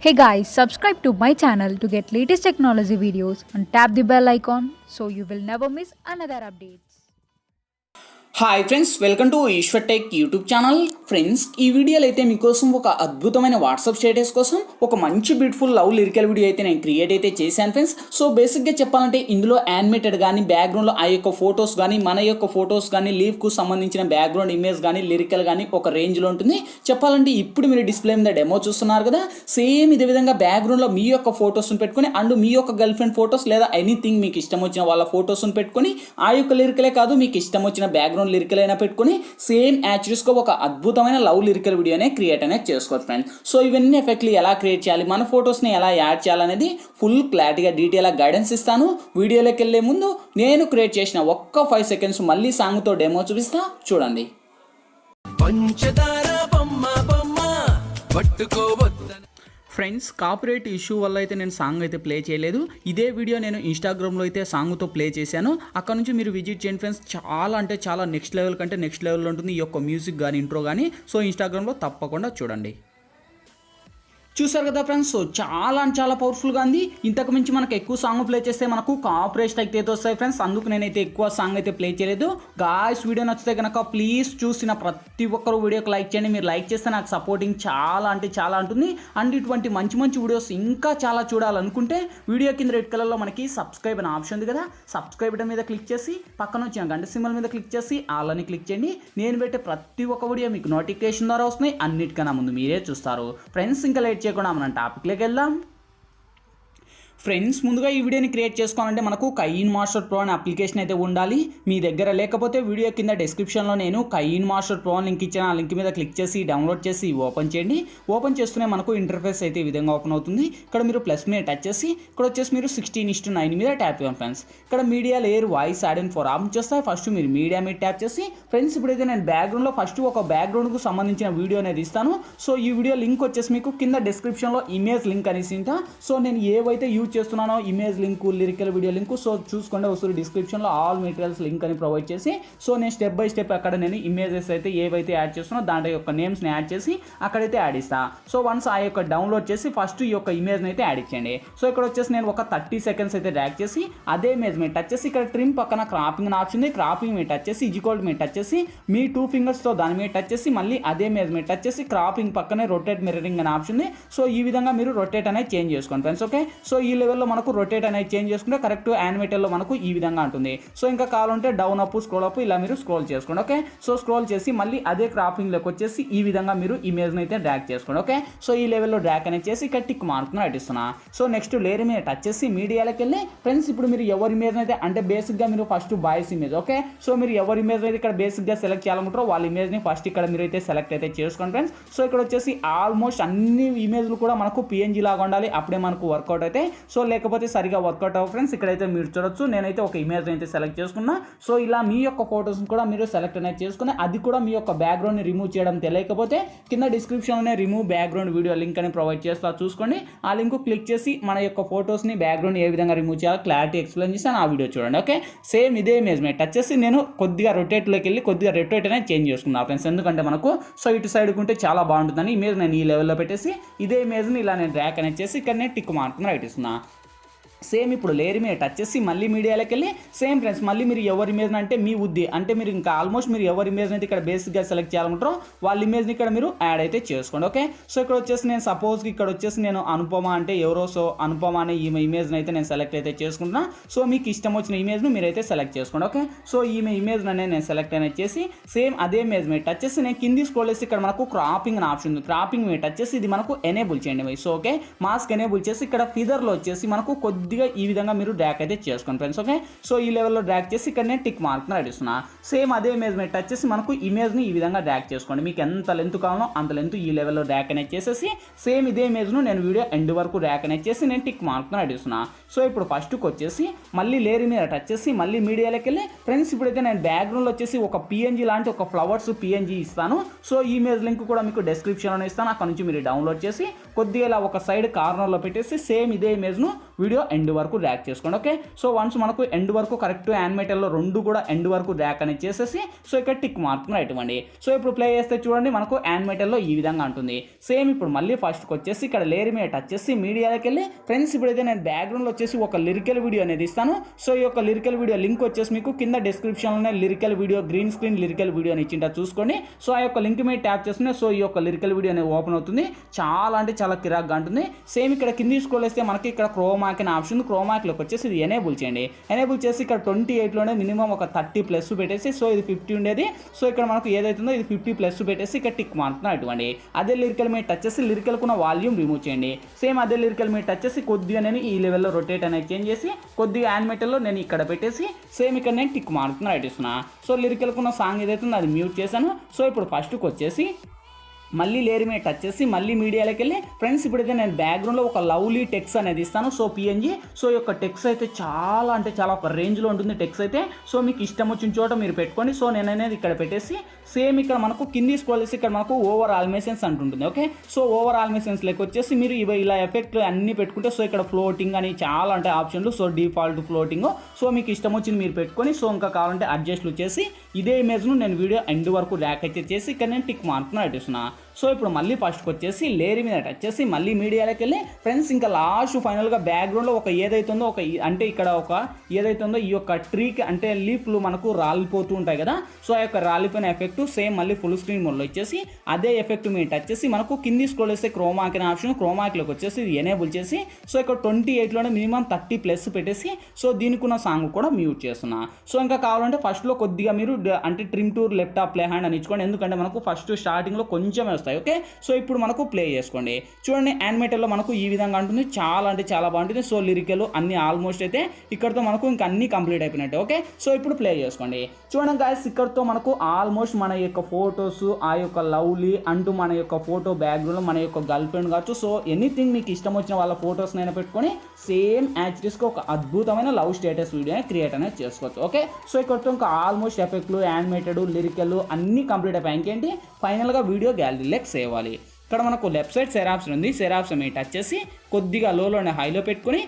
Hey guys, subscribe to my channel to get latest technology videos and tap the bell icon so you will never miss another updates. Hi friends, welcome to Eshwar tech YouTube channel. Friends, ఈ వీడియోలో అయితే మీకోసం ఒక అద్భుతమైన WhatsApp status కోసం ఒక మంచి beautiful love lyrical video అయితే నేను క్రియేట్ అయితే చేశాను ఫ్రెండ్స్. సో బేసిక్గా చెప్పాలంటే ఇందులో యానిమేటెడ్ కానీ బ్యాక్గ్రౌండ్లో ఆ యొక్క ఫొటోస్ కానీ మన యొక్క ఫొటోస్ కానీ లీవ్కు సంబంధించిన బ్యాక్గ్రౌండ్ ఇమేజ్ కానీ లిరికల్ కానీ ఒక రేంజ్లో ఉంటుంది. చెప్పాలంటే ఇప్పుడు మీరు డిస్ప్లే మీద డెమో చూస్తున్నారు కదా, సేమ్ ఇదే విధంగా బ్యాక్గ్రౌండ్లో మీ యొక్క ఫొటోస్ని పెట్టుకొని అండ్ మీ యొక్క గర్ల్ ఫ్రెండ్ ఫొటోస్ లేదా ఎనీథింగ్ మీకు ఇష్టం వచ్చిన వాళ్ళ ఫొటోస్ని పెట్టుకొని ఆ యొక్క లిరికలే కాదు మీకు ఇష్టం వచ్చిన బ్యాక్గ్రౌండ్ లిరికల్ అయినా పెట్టుకుని సేమ్ యాక్చువల్స్గా ఒక అద్భుతమైన లవ్ లిరికల్ వీడియోనే క్రియేట్ అనేది చేసుకోవచ్చు ఫ్రెండ్స్. సో ఇవన్నీ ఎఫెక్ట్లు ఎలా క్రియేట్ చేయాలి, మన ఫొటోస్ని ఎలా యాడ్ చేయాలనేది ఫుల్ క్లారిటీగా డీటెయిల్గా గైడెన్స్ ఇస్తాను. వీడియోలోకి వెళ్ళే ముందు నేను క్రియేట్ చేసిన ఒక్క 5 సెకండ్స్ మళ్ళీ సాంగ్తో డెమో చూపిస్తా, చూడండి. ఫ్రెండ్స్, కాపీరైట్ ఇష్యూ వల్ల అయితే నేను సాంగ్ అయితే ప్లే చేయలేదు. ఇదే వీడియో నేను ఇన్స్టాగ్రామ్లో అయితే సాంగ్తో ప్లే చేశాను. అక్కడ నుంచి మీరు విజిట్ చేయండి ఫ్రెండ్స్. చాలా అంటే చాలా నెక్స్ట్ లెవెల్ కంటే నెక్స్ట్ లెవెల్లో ఉంటుంది ఈ యొక్క మ్యూజిక్ కానీ ఇంట్రో కానీ. సో ఇన్స్టాగ్రామ్లో తప్పకుండా చూడండి. చూసారు కదా ఫ్రెండ్స్, సో చాలా అంటే చాలా పవర్ఫుల్గా ఉంది. ఇంతకు మించి మనకు ఎక్కువ సాంగ్ ప్లే చేస్తే మనకు కాపీరైట్ అయితే వస్తాయి ఫ్రెండ్స్. అందుకు నేనైతే ఎక్కువ సాంగ్ అయితే ప్లే చేయలేదు. గాయ్స్, వీడియో నచ్చితే కనుక ప్లీజ్ చూసిన ప్రతి ఒక్కరు వీడియోకి లైక్ చేయండి. మీరు లైక్ చేస్తే నాకు సపోర్టింగ్ చాలా అంటే చాలా ఉంటుంది. అండ్ ఇటువంటి మంచి మంచి వీడియోస్ ఇంకా చాలా చూడాలనుకుంటే వీడియో కింద రెడ్ కలర్లో మనకి సబ్స్క్రైబ్ అనే ఆప్షన్ ఉంది కదా, సబ్స్క్రైబ్ బటన్ మీద క్లిక్ చేసి పక్కన వచ్చిన గంట సింబల్ మీద క్లిక్ చేసి ఆల్ అని క్లిక్ చేయండి. నేను పెట్టే ప్రతి ఒక్క వీడియో మీకు నోటిఫికేషన్ ద్వారా వస్తున్నాయి. అన్నిటికన్నా ముందు మీరే చూస్తారు ఫ్రెండ్స్. ఇంకా లేట్ చేయకుండా మనం టాపిక్లోకి వెళ్దాం. ఫ్రెండ్స్, ముందుగా ఈ వీడియోని క్రియేట్ చేసుకోవాలంటే మనకు కైన్మాస్టర్ ప్రో అనే అప్లికేషన్ అయితే ఉండాలి. మీ దగ్గర లేకపోతే వీడియో కింద డిస్క్రిప్షన్లో నేను కైన్మాస్టర్ ప్రో లింక్ ఇచ్చిన ఆ లింక్ మీద క్లిక్ చేసి డౌన్లోడ్ చేసి ఓపెన్ చేయండి. ఓపెన్ చేస్తూనే మనకు ఇంటర్ఫేస్ అయితే ఈ విధంగా ఓపెన్ అవుతుంది. ఇక్కడ మీరు ప్లస్ మీద టచ్ చేసి ఇక్కడ వచ్చేసి మీరు 16:9 మీద ట్యాప్ చేయండి ఫ్రెండ్స్. ఇక్కడ media layer voice add and for option చేస్తాయి. ఫస్ట్ మీరు మీడియా మీద ట్యాప్ చేసి ఫ్రెండ్స్ ఇప్పుడైతే నేను బ్యాక్గ్రౌండ్లో ఫస్ట్ ఒక బ్యాక్గ్రౌండ్కు సంబంధించిన వీడియో అనేది ఇస్తాను. సో ఈ వీడియో లింక్ వచ్చేసి మీకు కింద డిస్క్రిప్షన్లో ఇమేజ్ లింక్ అనేసి ఉంటా. సో నేను ఏవైతే యూజ్ చేస్తున్నానో image link lyrical video link so చూసుకోండి. ఒకసారి డిస్క్రిప్షన్లో ఆల్ మెటీరియల్స్ లింక్ అని ప్రొవైడ్ చేసి సో నేను స్టెప్ బై స్టెప్ అక్కడ నేను ఇమేజెస్ అయితే ఏవైతే యాడ్ చేస్తున్నా దాంట్లో యొక్క నేమ్స్ని యాడ్ చేసి అక్కడైతే యాడ్ ఇస్తా. సో వన్స్ ఆ యొక్క డౌన్లోడ్ చేసి ఫస్ట్ ఈ యొక్క ఇమేజ్ని అయితే యాడ్ ఇచ్చేయండి. సో ఇక్కడ వచ్చేసి నేను ఒక 30 సెకండ్స్ అయితే డ్రాగ్ చేసి అదే ఇమేజ్ మీద టచ్ చేసి ఇక్కడ ట్రిమ్ పక్కన క్రాపింగ్ అని ఆప్షన్ ఉంది. క్రాపింగ్ మీద టచ్ చేసి ఈక్వల్ మీద టచ్ చేసి మీ 2 ఫింగర్స్తో దాని మీద టచ్ చేసి మళ్ళీ అదే ఇమేజ్ మీద టచ్ చేసి క్రాపింగ్ పక్కనే రొటేట్ మిర్రరింగ్ అనే ఆప్షన్ ఉంది. సో ఈ విధంగా మీరు రొటేట్ అనేది చేంజ్ చేసుకోండి ఫ్రెండ్స్. ఓకే, సో ఈ లెవెల్లో మనకు రొటేట్ అనేది చేంజ్ చేసుకుంటే కరెక్ట్ యానిమేటర్లో మనకు ఈ విధంగా ఉంటుంది. సో ఇంకా కావాలంటే డౌన్ అప్ స్క్రోల్ అప్ ఇలా మీరు స్క్రోల్ చేసుకోండి. ఓకే, సో స్క్రోల్ చేసి మళ్ళీ అదే క్రాపింగ్లోకి వచ్చేసి ఈ విధంగా మీరు ఇమేజ్ని అయితే డ్రాగ్ చేసుకోండి. ఓకే, సో ఈ లెవెల్లో డ్రాగ్ అనేది చేసి ఇక్కడ టిక్ మార్క్ని అడిస్తున్నా. సో నెక్స్ట్ లేయర్ మీద టచ్ చేసి మీడియాలోకి వెళ్ళి ఫ్రెండ్స్ ఇప్పుడు మీరు ఎవరి ఇమేజ్ అయితే అంటే బేసిక్గా మీరు first boys image. Okay, so మీరు ఎవరి ఇమేజ్ అయితే ఇక్కడ బేసిక్గా సెలెక్ట్ చేయాలనుకుంటారో వాళ్ళ ఇమేజ్ని ఫస్ట్ ఇక్కడ మీరు అయితే సెలెక్ట్ అయితే చేసుకోండి ఫ్రెండ్స్. సో ఇక్కడ వచ్చేసి ఆల్మోస్ట్ అన్ని ఇమేజ్లు కూడా మనకు పిఎన్జీ లాగా ఉండాలి, అప్పుడే మనకు వర్కౌట్ అయితే. సో లేకపోతే సరిగా వర్కౌట్ అవ్వ ఫ్రెండ్స్. ఇక్కడైతే మీరు చూడొచ్చు నేనైతే ఒక ఇమేజ్ అయితే సెలెక్ట్ చేసుకున్నా. సో ఇలా మీ యొక్క ఫొటోస్ని కూడా మీరు సెలెక్ట్ అనేది చేసుకుని అది కూడా మీ యొక్క బ్యాక్గ్రౌండ్ని రిమూవ్ చేయడం తెలియకపోతే కింద డిస్క్రిప్షన్లోనే రిమూవ్ బ్యాక్గ్రౌండ్ వీడియో లింక్ అని ప్రొవైడ్ చేస్తా, చూసుకోండి. ఆ లింక్ క్లిక్ చేసి మన యొక్క ఫొటోస్ని బ్యాక్గ్రౌండ్ ఏ విధంగా రిమూవ్ చేయాలో క్లారిటీ ఎక్స్ప్లెయిన్ చేస్తాను, ఆ వీడియో చూడండి. ఓకే, సేమ్ ఇదే ఇమేజ్ మీద టచ్ చేసి నేను కొద్దిగా రొటేట్లోకి వెళ్ళి కొద్దిగా రొటేట్ అనేది చేంజ్ చేసుకున్నాను ఫ్రెండ్స్. ఎందుకంటే మనకు సో ఇటు సైడ్కి ఉంటే చాలా బాగుంటుందని ఇమేజ్ నేను ఈ లెవెల్లో పెట్టేసి ఇదే ఇమేజ్ని ఇలా నేను డ్రాగ్ అనేది చేసి ఇక్కడ నేను టిక్ మార్క్ని రైట్ ఇస్తున్నా. సేమ్ ఇప్పుడు లేయర్ మీద టచ్ చేసి మళ్ళీ మీడియాలోకి వెళ్ళి సేమ్ ఫ్రెండ్స్ మళ్ళీ మీరు ఎవరి ఇమేజ్ అంటే మీ ఉద్ది అంటే మీరు ఇంకా ఆల్మోస్ట్ మీరు ఎవరి ఇమేజ్ అయితే ఇక్కడ బేసిక్గా సెలెక్ట్ చేయాలనుకుంటారో వాళ్ళ ఇమేజ్ని ఇక్కడ మీరు యాడ్ అయితే చేసుకోండి. ఓకే, సో ఇక్కడ వచ్చేసి నేను సపోజ్కి ఇక్కడ వచ్చేసి నేను అనుపమ అంటే ఎవరో సో అనుపమ అనే ఈ ఇమేజ్ని అయితే నేను సెలెక్ట్ అయితే చేసుకుంటున్నా. సో మీకు ఇష్టం వచ్చిన ఇమేజ్ను మీరైతే సెలెక్ట్ చేసుకోండి. ఓకే, సో ఈ ఇమేజ్ అనేది నేను సెలెక్ట్ అనేది చేసి సేమ్ అదే ఇమేజ్ మీద టచ్ చేసి నేను కింది స్క్రోల్ చేసి ఇక్కడ మనకు క్రాపింగ్ అనే ఆప్షన్ ఉంది. క్రాపింగ్ మీద టచ్ చేసి ఇది మనకు ఎనేబుల్ చేయండి. సో ఓకే, మాస్క్ ఎనేబుల్ చేసి ఇక్కడ ఫిదర్లో వచ్చేసి మనకు కొద్దిగా ఈ విధంగా మీరు డ్రాగ్ అయితే చేసుకోండి ఫ్రెండ్స్. ఓకే, సో ఈ లెవెల్లో డ్రాగ్ చేసి ఇక్కడ నేను టిక్ మార్క్ని అడిస్తున్నా. సేమ్ అదే ఇమేజ్ మీద టచ్ చేసి మనకు ఇమేజ్ని ఈ విధంగా డ్రాగ్ చేసుకోండి. మీకు ఎంత లెంత్ కావాలో అంత లెంత్ ఈ లెవెల్లో డ్రాగ్ అనేది చేసేసి సేమ్ ఇదే ఇమేజ్ను నేను వీడియో ఎండ్ వరకు డ్రాగ్ అనేది చేసి నేను టిక్ మార్క్ని అడిస్తున్నా. సో ఇప్పుడు ఫస్ట్కి వచ్చేసి మళ్ళీ లేయర్ మీద టచ్ చేసి మళ్ళీ మీడియాలోకి వెళ్ళి ఫ్రెండ్స్ ఇప్పుడైతే నేను బ్యాక్గ్రౌండ్లో వచ్చేసి ఒక పిఎన్జీ లాంటి ఒక ఫ్లవర్స్ పిఎన్జీ ఇస్తాను. సో ఈ ఇమేజ్ లింక్ కూడా మీకు డిస్క్రిప్షన్లో ఇస్తాను, అక్కడ నుంచి మీరు డౌన్లోడ్ చేసి కొద్దిగా ఇలా ఒక సైడ్ కార్నర్లో పెట్టేసి సేమ్ ఇదే ఇమేజ్ను వీడియో ఎండ్ ఎండ్ వరకు ర్యాక్ చేసుకోండి. ఓకే, సో వన్స్ మనకు ఎండ్ వరకు కరెక్ట్ యానిమేటర్లో రెండు కూడా ఎండ్ వరకు ర్యాక్ అనేది చేసేసి సో ఇక్కడ టిక్ మార్క్ రైట్ ఇవ్వండి. సో ఇప్పుడు ప్లే చేస్తే చూడండి మనకు యానిమేటర్లో ఈ విధంగా ఉంటుంది. సేమ్ ఇప్పుడు మళ్ళీ ఫస్ట్కి వచ్చేసి ఇక్కడ లేయర్ మీద టచ్ చేసి మీడియాలోకి వెళ్ళి ఫ్రెండ్స్ ఇప్పుడైతే నేను బ్యాక్గ్రౌండ్లో వచ్చేసి ఒక లిరికల్ వీడియో అనేది ఇస్తాను. సో ఈ యొక్క లిరికల్ వీడియో లింక్ వచ్చేసి మీకు కింద డిస్క్రిప్షన్లోనే lyrical video green screen lyrical video అని ఇచ్చింటా చూసుకోండి. సో ఆ యొక్క లింక్ మీద ట్యాప్ చేస్తూనే సో ఈ యొక్క లిరికల్ వీడియో అనేది ఓపెన్ అవుతుంది. చాలా అంటే చాలా కిరాక్గా ఉంటుంది. సేమ్ ఇక్కడ కింద స్క్రోల్ చేస్తే మనకి ఇక్కడ క్రోమాక్ అనే ఆప్షన్ ఉంది. క్రోమాక్లోకి వచ్చేసి ఇది ఎనేబుల్ చేయండి. ఎనేబుల్ చేసి ఇక్కడ 28లోనే మినిమం ఒక 30+ పెట్టేసి సో ఇది 50 ఉండేది. సో ఇక్కడ మనకు ఏదైతుందో ఇది 50+ పెట్టేసి ఇక్కడ టిక్ మార్క్ అటువంటి అదే లిరికల్ మీద టచ్ చేసి లిరికల్ కున్న వాల్యూమ్ రిమూవ్ చేయండి. సేమ్ అదే లిరికల్ మీద టచ్ చేసి కొద్దిగా నేను ఈ లెవెల్లో రొటేట్ అనేది చేంజ్ చేసి కొద్దిగా యానిమేటర్లో నేను ఇక్కడ పెట్టేసి సేమ్ ఇక్కడ నేను టిక్ మార్క్ రైట్ ఇస్తున్నా. సో లిరికల్ కున్న సాంగ్ ఏదైతుందో అది మ్యూట్ చేశాను. సో ఇప్పుడు ఫస్ట్కి వచ్చేసి మళ్ళీ లేయర్ మీద టచ్ చేసి మళ్ళీ మీడియాలోకి వెళ్ళి ఫ్రెండ్స్ ఇప్పుడైతే నేను బ్యాక్గ్రౌండ్లో ఒక లవ్లీ టెక్స్ట్ అనేది ఇస్తాను. సో పిఎన్జీ సో ఈ యొక్క టెక్స్ట్ అయితే చాలా అంటే చాలా ఒక రేంజ్లో ఉంటుంది టెక్స్ట్ అయితే. సో మీకు ఇష్టం వచ్చిన చోట మీరు పెట్టుకోండి. సో నేను అనేది ఇక్కడ పెట్టేసి సేమ్ ఇక్కడ మనకు కింది స్క్రోల్ చేసి ఇక్కడ మనకు ఓవర్ ఆల్మేషన్స్ అంటుంటుంది. ఓకే, సో ఓవర్ ఆల్మేషన్స్ లెక్క వచ్చేసి మీరు ఇవి ఇలా ఎఫెక్ట్ అన్నీ పెట్టుకుంటే సో ఇక్కడ ఫ్లోటింగ్ అని చాలా అంటే ఆప్షన్లు. సో డిఫాల్ట్ ఫ్లోటింగ్ సో మీకు ఇష్టం వచ్చింది మీరు పెట్టుకొని సో ఇంకా కావాలంటే అడ్జస్ట్లు చేసి ఇదే ఇమేజ్ను నేను వీడియో ఎండ్ వరకు ర్యాక్ అయితే చేసి ఇక్కడ నేను టిక్ మార్క్ను అడ్డిస్తున్నా. సో ఇప్పుడు మళ్ళీ ఫస్ట్కి వచ్చేసి లేయర్ మీద టచ్ చేసి మళ్ళీ మీడియాలోకి వెళ్ళి ఫ్రెండ్స్ ఇంకా లాస్ట్ ఫైనల్గా బ్యాక్గ్రౌండ్లో ఒక ఏదైతుందో ఒక అంటే ఇక్కడ ఒక ఏదైతుందో ఈ యొక్క ట్రీకి అంటే లీఫ్లు మనకు రాలిపోతూ ఉంటాయి కదా. సో ఆ యొక్క రాలిపోయిన ఎఫెక్ట్ సేమ్ మళ్ళీ ఫుల్ స్క్రీన్ మోడ్లో ఇచ్చేసి అదే ఎఫెక్ట్ మీద టచ్ చేసి మనకు కింది స్క్రోల్ చేస్తే క్రోమాక్ అనే ఆప్షన్ క్రోమాక్లోకి వచ్చేసి ఇది ఎనేబుల్ చేసి సో ఇక్కడ 28లోనే మినిమం 30+ పెట్టేసి సో దీనికి ఉన్న సాంగ్ కూడా మ్యూట్ చేస్తున్నా. సో ఇంకా కావాలంటే ఫస్ట్లో కొద్దిగా మీరు అంటే trim to left of play hand అని ఇచ్చుకోండి. ఎందుకంటే మనకు ఫస్ట్ స్టార్టింగ్లో కొంచెం వస్తాయి. ఓకే, సో ఇప్పుడు మనకు ప్లే చేసుకోండి. చూడండి యానిమేటర్లో మనకు ఈ విధంగా ఉంటుంది. చాలా అంటే చాలా బాగుంటుంది. సో లిరికల్ అన్ని ఆల్మోస్ట్ అయితే ఇక్కడతో మనకు ఇంకా అన్ని కంప్లీట్ అయిపోయినట్టే. ఓకే, సో ఇప్పుడు ప్లే చేసుకోండి. చూడండి గాయస్ ఇక్కడతో మనకు ఆల్మోస్ట్ మన యొక్క ఫొటోస్ ఆ యొక్క లవ్లీ అంటూ మన యొక్క ఫోటో బ్యాక్గ్రౌండ్లో మన యొక్క గర్ల్ ఫ్రెండ్ కావచ్చు సో ఎనీథింగ్ మీకు ఇష్టం వచ్చిన వాళ్ళ ఫొటోస్ అయినా పెట్టుకొని సేమ్ యాక్చువల్స్గా ఒక అద్భుతమైన లవ్ స్టేటస్ వీడియో క్రియేట్ అనేది చేసుకోవచ్చు. ఓకే, సో ఇక్కడతో ఇంకా ఆల్మోస్ట్ ఎఫెక్ట్లు యానిమేటెడ్ లిరికల్ అన్నీ కంప్లీట్ అయిపోయాయి. ఇంకేంటి ఫైనల్గా వీడియో గ్యాలరీలోకి సేవ్ అవ్వాలి. ఇక్కడ మనకు లెఫ్ట్ సైడ్ సెరాప్షన్ ఉంది. సెరాప్షన్ మీద టచ్ చేసి కొద్దిగా లోనే హైలో పెట్టుకుని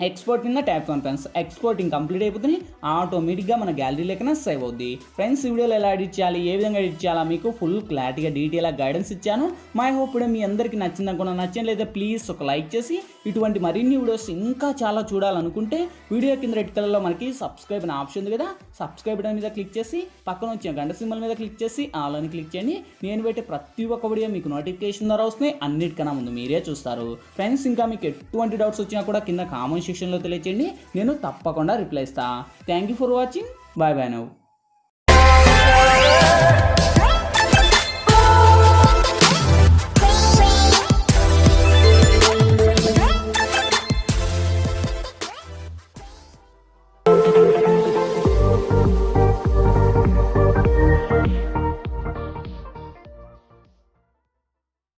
ఎక్స్పోర్ట్ కింద ట్యాప్ చేయండి ఫ్రెండ్స్. ఎక్స్పోర్టింగ్ కంప్లీట్ అయిపోతుంది. ఆటోమేటిక్గా మన గ్యాలరీలోకైనా సేవ్ అవుద్ది. ఫ్రెండ్స్ ఈ వీడియోలో ఎలా ఎడిట్ చేయాలి ఏ విధంగా ఎడిట్ చేయాలా మీకు ఫుల్ క్లారిటీగా డీటెయిల్గా గైడెన్స్ ఇచ్చాను. మై హోప్ ఇప్పుడు మీ అందరికీ నచ్చింది అనుకున్నా. నచ్చలేదా ప్లీజ్ ఒక లైక్ చేసి ఇటువంటి మరిన్ని వీడియోస్ ఇంకా చాలా చూడాలనుకుంటే వీడియో కింద రెడ్ కలర్లో మనకి సబ్స్క్రైబ్ అనే ఆప్షన్ ఉంది కదా. సబ్స్క్రైబ్ బటన్ మీద క్లిక్ చేసి పక్కన వచ్చే గంట సింబల్ మీద క్లిక్ చేసి ఆల్ అని క్లిక్ చేయండి. నేను పెట్టే ప్రతి ఒక్క వీడియో మీకు నోటిఫికేషన్ ద్వారా వస్తుంది. అన్నిటికన్నా ముందు మీరే చూస్తారు. ఫ్రెండ్స్ ఇంకా మీకు ఎటువంటి డౌట్స్ వచ్చినా కూడా కింద కామెంట్ సెక్షన్లో తెలియచేయండి. నేను తప్పకుండా రిప్లై ఇస్తాను. Thank you for watching. Bye bye now.